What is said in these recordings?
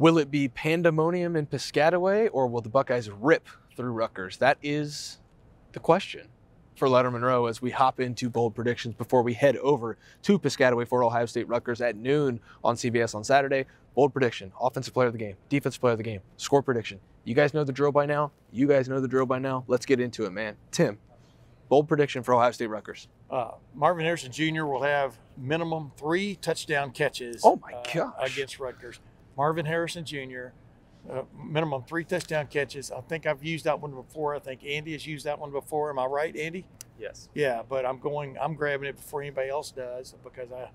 Will it be pandemonium in Piscataway, or will the Buckeyes rip through Rutgers? That is the question for Lettermen Row as we hop into bold predictions before we head over to Piscataway for Ohio State Rutgers at noon on CBS on Saturday. Bold prediction, offensive player of the game, defensive player of the game, score prediction. You guys know the drill by now? You guys know the drill by now? Let's get into it, man. Tim, bold prediction for Ohio State Rutgers. Marvin Harrison Jr. will have minimum 3 touchdown catches against Rutgers. Marvin Harrison Jr., minimum 3 touchdown catches. I think I've used that one before. I think Andy has used that one before. Am I right, Andy? Yes. Yeah, but I'm grabbing it before anybody else does because I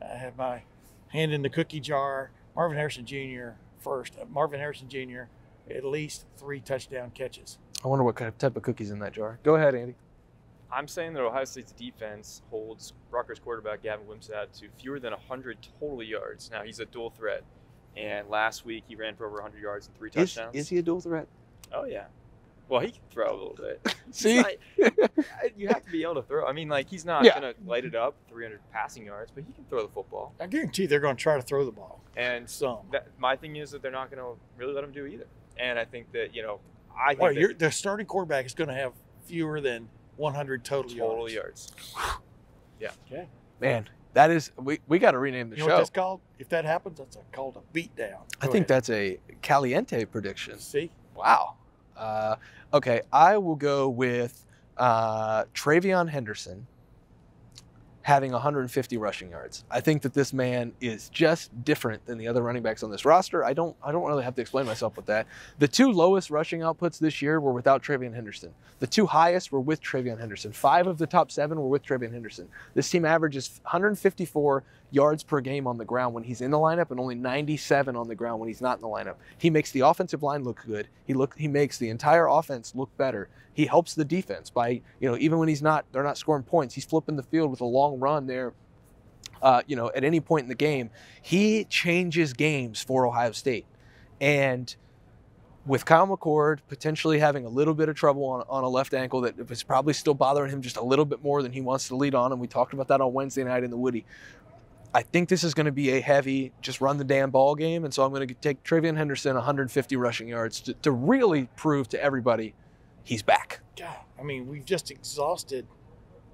have my hand in the cookie jar. Marvin Harrison Jr. first. Marvin Harrison Jr., at least 3 touchdown catches. I wonder what kind of type of cookies in that jar. Go ahead, Andy. I'm saying that Ohio State's defense holds Rutgers quarterback Gavin Wimsatt to fewer than 100 total yards. Now, he's a dual threat, and last week he ran for over 100 yards and 3 touchdowns. Is he a dual threat? Oh, yeah. Well, he can throw a little bit. See? You have to be able to throw. I mean, like, he's not going to light it up 300 passing yards, but he can throw the football. I guarantee they're going to try to throw the ball. And my thing is that they're not going to really let him do either. And I think that, I think the starting quarterback is going to have fewer than 100 total yards. Yeah. Okay. Man, that is we got to rename the show. You know what that's called? If that happens, that's called a beatdown. I think that's a caliente prediction. See? Wow. Okay, I will go with Travion Henderson having 150 rushing yards. I think that this man is just different than the other running backs on this roster. I don't really have to explain myself with that. The 2 lowest rushing outputs this year were without Travion Henderson. The 2 highest were with Travion Henderson. 5 of the top 7 were with Travion Henderson. This team averages 154 yards per game on the ground when he's in the lineup and only 97 on the ground when he's not in the lineup. He makes the offensive line look good. He makes the entire offense look better. He helps the defense by, even when they're not scoring points, he's flipping the field with a long run there, at any point in the game. He changes games for Ohio State. And with Kyle McCord potentially having a little bit of trouble on a left ankle that was probably still bothering him just a little bit more than he wants to lead on, and we talked about that on Wednesday night in the Woody, I think this is going to be a heavy, just run the damn ball game. And so I'm going to take Travion Henderson 150 rushing yards to really prove to everybody he's back. God, I mean, we've just exhausted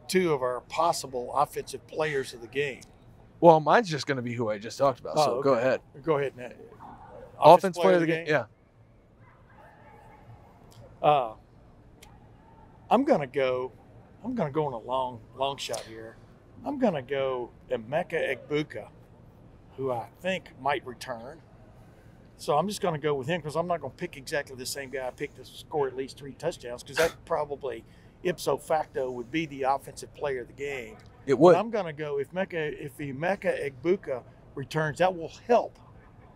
2 of our possible offensive players of the game. Well, mine's just going to be who I just talked about. So okay. Go ahead. Go ahead, Nat. Offensive player of the game? Yeah. I'm going to go on a long shot here. I'm going to go Emeka Egbuka, who I think might return. So I'm just going to go with him because I'm not going to pick exactly the same guy I picked to score at least 3 touchdowns because that probably ipso facto would be the offensive player of the game. It would. But I'm going to go if Emeka Egbuka returns, that will help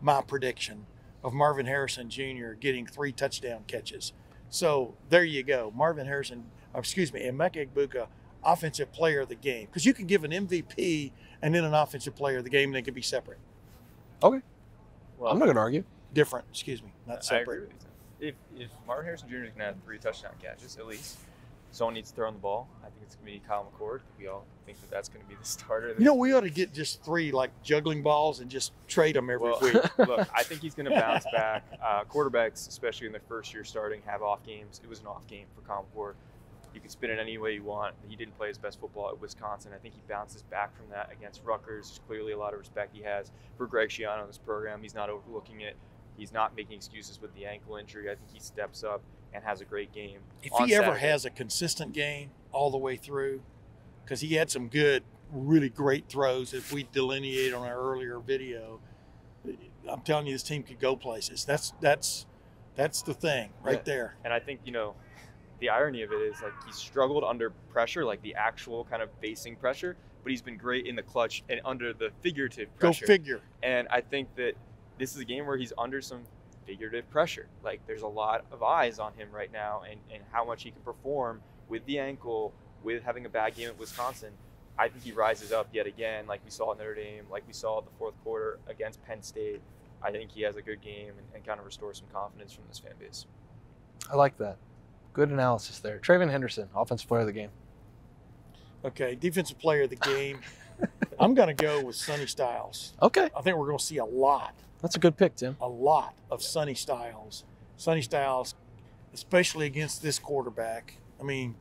my prediction of Marvin Harrison Jr. getting 3 touchdown catches. So there you go. Emeka Egbuka, offensive player of the game. Because you can give an MVP and then an offensive player of the game and they can be separate. Okay. Well, I'm not going to argue. Different, not separate. I agree with you. If Marvin Harrison Jr. is going to have 3 touchdown catches, at least, someone needs to throw on the ball. I think it's going to be Kyle McCord. We all think that that's going to be the starter. We ought to get just 3 like juggling balls and just trade them every week. Look, I think he's going to bounce back. Quarterbacks, especially in their first year starting, have off games. It was an off game for Kyle McCord. You can spin it any way you want. He didn't play his best football at Wisconsin. I think he bounces back from that against Rutgers. There's clearly a lot of respect he has for Greg Schiano in this program. He's not overlooking it. He's not making excuses with the ankle injury. I think he steps up and has a great game. If he ever has a consistent game all the way through, because he had some good, really great throws if we delineate on our earlier video, I'm telling you, this team could go places. That's the thing right there. And I think, the irony of it is like he's struggled under pressure, like the actual kind of facing pressure, but he's been great in the clutch and under the figurative pressure. Go figure. And I think that this is a game where he's under some figurative pressure. Like there's a lot of eyes on him right now and how much he can perform with the ankle, with having a bad game at Wisconsin. I think he rises up yet again, like we saw at Notre Dame, like we saw at the 4th quarter against Penn State. I think he has a good game and kind of restores some confidence from this fan base. I like that. Good analysis there. Travion Henderson, offensive player of the game. Okay, defensive player of the game. I'm going to go with Sonny Styles. Okay. I think we're going to see a lot That's a good pick, Tim. a lot of Sonny Styles. Sonny Styles, especially against this quarterback. I mean,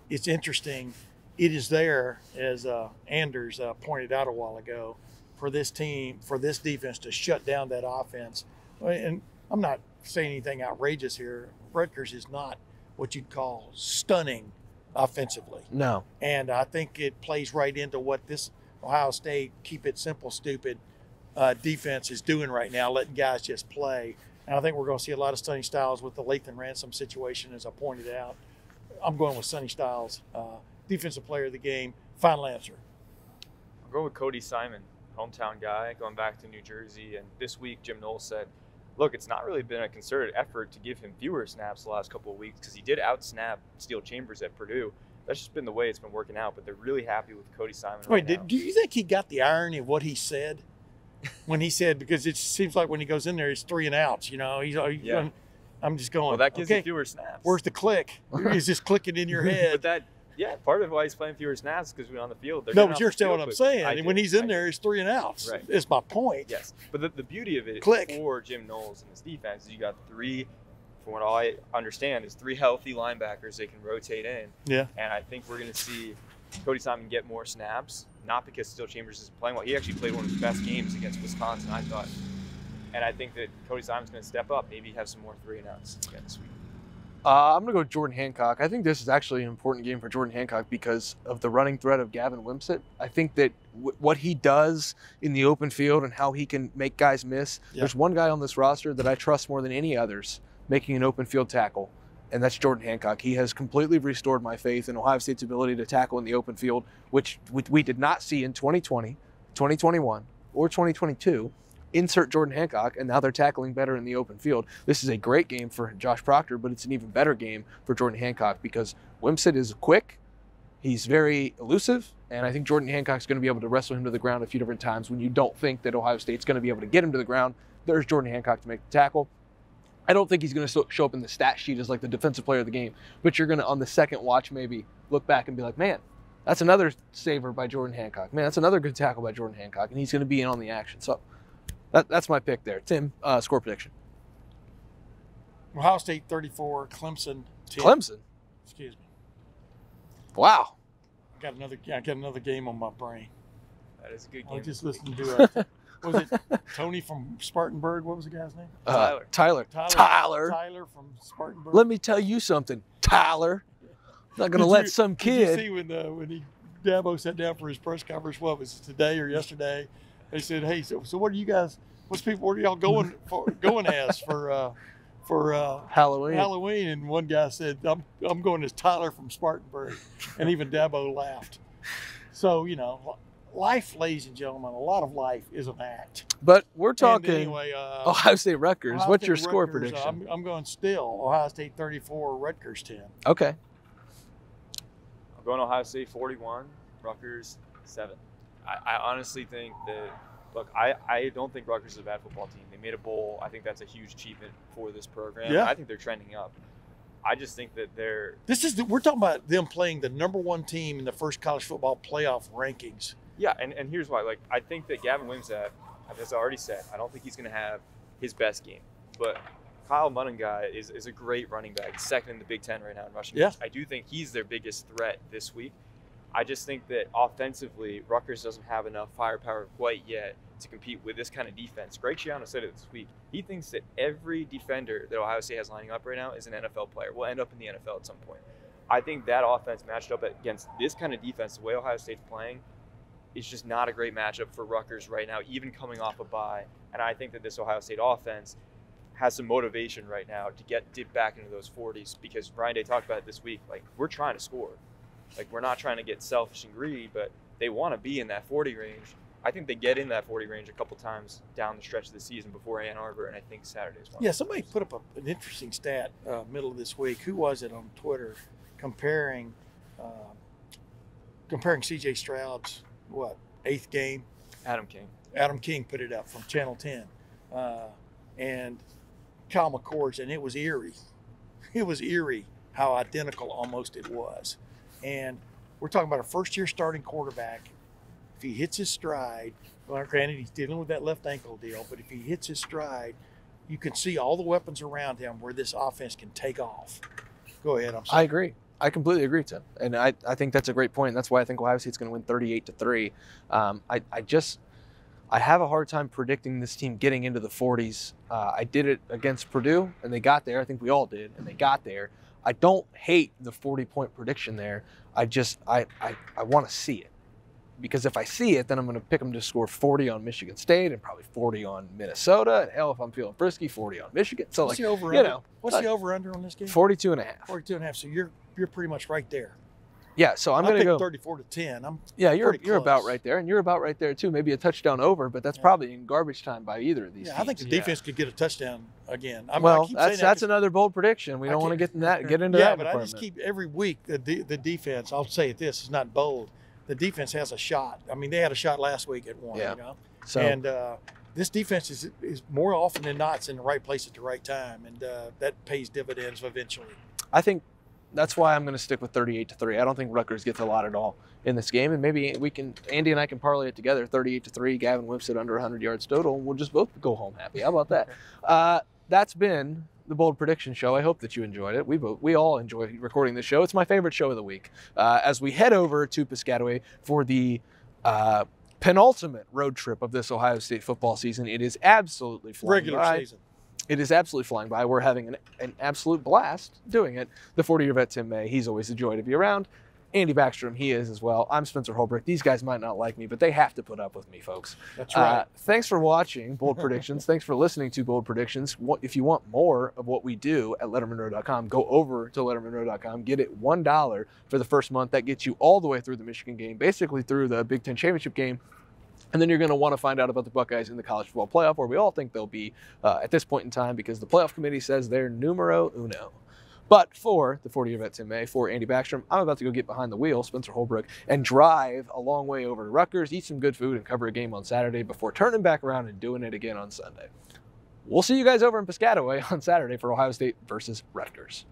it's interesting. It is there, as Anders pointed out a while ago, for this team, for this defense to shut down that offense. And I'm not saying anything outrageous here. Rutgers is not what you'd call stunning offensively. No. And I think it plays right into what this Ohio State, keep it simple, stupid defense is doing right now, letting guys just play. And I think we're going to see a lot of Sonny Styles with the Lathan Ransom situation, as I pointed out. I'm going with Sonny Styles, defensive player of the game. Final answer. I'm going with Cody Simon, hometown guy, going back to New Jersey. And this week, Jim Knowles said, look, it's not really been a concerted effort to give him fewer snaps the last couple of weeks because he did out-snap Steel Chambers at Purdue. That's just been the way it's been working out, but they're really happy with Cody Simon right now. Do you think he got the irony of what he said? When he said, because it seems like when he goes in there, he's 3 and outs, you know. Yeah. I'm just going, Well, that gives okay, you fewer snaps. where's the click? Is this clicking in your head? But part of why he's playing fewer snaps is because we're on the field. No, but you're still what I'm saying. And when he's in there, he's 3 and outs. Right. Is my point. Yes. But the beauty of it Click. for Jim Knowles and his defense is you got 3, from what I understand, is 3 healthy linebackers they can rotate in. Yeah. And I think we're going to see Cody Simon get more snaps, not because Steel Chambers isn't playing well. He actually played one of his best games against Wisconsin, I thought. And I think that Cody Simon's going to step up, maybe have some more 3 and outs again this week. I'm going to go with Jordan Hancock. I think this is actually an important game for Jordan Hancock because of the running threat of Gavin Wimsatt. I think that what he does in the open field and how he can make guys miss. Yeah. There's one guy on this roster that I trust more than any others making an open field tackle, and that's Jordan Hancock. He has completely restored my faith in Ohio State's ability to tackle in the open field, which we did not see in 2020, 2021, or 2022. Insert Jordan Hancock, and now they're tackling better in the open field. This is a great game for Josh Proctor, but it's an even better game for Jordan Hancock because Wimsatt is quick, he's very elusive, and I think Jordan Hancock's going to be able to wrestle him to the ground a few different times when you don't think that Ohio State's going to be able to get him to the ground. There's Jordan Hancock to make the tackle. I don't think he's going to show up in the stat sheet as like the defensive player of the game, but you're going to, on the second watch, maybe look back and be like, man, that's another saver by Jordan Hancock. Man, that's another good tackle by Jordan Hancock, and he's going to be in on the action. So that's my pick there. Tim, score prediction. Ohio State 34, Clemson 10. Clemson? Excuse me. Wow. I got another game on my brain. That is a good I game. just listened to was it Tony from Spartanburg? What was the guy's name? Tyler from Spartanburg. Let me tell you something, Tyler. Not going to let some kid. Did you see when Dabo sat down for his press conference? What was it, today or yesterday? They said, "Hey, so what are you guys? What are y'all going as for Halloween?" Halloween?" And one guy said, "I'm going as Tyler from Spartanburg," and even Dabo laughed. So life, ladies and gentlemen, a lot of life is an act. But we're talking anyway, Ohio State Rutgers. What's your score prediction? I'm going still Ohio State 34, Rutgers 10. Okay. I'm going Ohio State 41, Rutgers 7. I honestly think that, look, I don't think Rutgers is a bad football team. They made a bowl. I think that's a huge achievement for this program. Yeah. I think they're trending up. I just think that we're talking about them playing the number 1 team in the first college football playoff rankings. Yeah, and here's why. Like, I think that Gavin Wimsatt, as I already said, I don't think he's going to have his best game. But Kyle Munningai is a great running back, second in the Big Ten right now in rushing. Yeah. I do think he's their biggest threat this week. I just think that offensively, Rutgers doesn't have enough firepower quite yet to compete with this kind of defense. Greg Schiano said it this week. He thinks that every defender that Ohio State has lining up right now is an NFL player. Will end up in the NFL at some point. I think that offense matched up against this kind of defense, the way Ohio State's playing, is just not a great matchup for Rutgers right now, even coming off a bye. And I think that this Ohio State offense has some motivation right now to get dip back into those 40s because Brian Day talked about it this week. Like, we're trying to score. Like, we're not trying to get selfish and greedy, but they want to be in that 40 range. I think they get in that 40 range a couple times down the stretch of the season before Ann Arbor, and I think Saturday's one. Yeah, somebody put up an interesting stat middle of this week. Who was it on Twitter comparing C.J. Stroud's, 8th game? Adam King. Adam King put it up from Channel 10. And Kyle McCord's, and it was eerie. It was eerie how identical almost it was. And we're talking about a first-year starting quarterback. If he hits his stride, Well, granted, he's dealing with that left ankle deal, but if he hits his stride, you can see all the weapons around him where this offense can take off. Go ahead. I'm sorry. I agree. I completely agree, Tim. And I think that's a great point. That's why I think Ohio State's going to win 38-3. I have a hard time predicting this team getting into the 40s. I did it against Purdue, and they got there. I think we all did, and they got there. I don't hate the 40-point prediction there. I want to see it. Because if I see it, then I'm going to pick them to score 40 on Michigan State and probably 40 on Minnesota. And hell, if I'm feeling frisky, 40 on Michigan. So, what's like, the over, you know. What's the over-under on this game? 42.5. 42.5. So you're pretty much right there. Yeah, so I'm going to go 34-10. You're about right there, and you're about right there too. Maybe a touchdown over, but that's probably in garbage time by either of these teams. I think the defense could get a touchdown again. That's another bold prediction. We don't want to get into that department. But I just keep every week the defense. I'll say it. This is not bold. The defense has a shot. I mean, they had a shot last week at one. Yeah. You know? So, and this defense is more often than not it's in the right place at the right time, and that pays dividends eventually. I think that's why I'm going to stick with 38-3. I don't think Rutgers gets a lot at all in this game, and maybe Andy and I can parlay it together. 38-3. Gavin whips it under 100 yards total, and we'll just both go home happy. How about that? That's been the Bold Prediction Show. I hope that you enjoyed it. We all enjoy recording this show. It's my favorite show of the week. As we head over to Piscataway for the penultimate road trip of this Ohio State football season, it is absolutely flying by. Season. It is absolutely flying by. We're having an absolute blast doing it. The 40-year vet, Tim May, he's always a joy to be around. Andy Backstrom, he is as well. I'm Spencer Holbrook. These guys might not like me, but they have to put up with me, folks. That's right. Thanks for watching Bold Predictions. Thanks for listening to Bold Predictions. If you want more of what we do at LettermenRow.com, go over to LettermenRow.com. Get it $1 for the first month. That gets you all the way through the Michigan game, basically through the Big Ten Championship game. And then you're going to want to find out about the Buckeyes in the college football playoff, where we all think they'll be at this point in time because the playoff committee says they're numero uno. But for the 40-year vet Tim May, for Andy Backstrom, I'm about to go get behind the wheel, Spencer Holbrook, and drive a long way over to Rutgers, eat some good food, and cover a game on Saturday before turning back around and doing it again on Sunday. We'll see you guys over in Piscataway on Saturday for Ohio State versus Rutgers.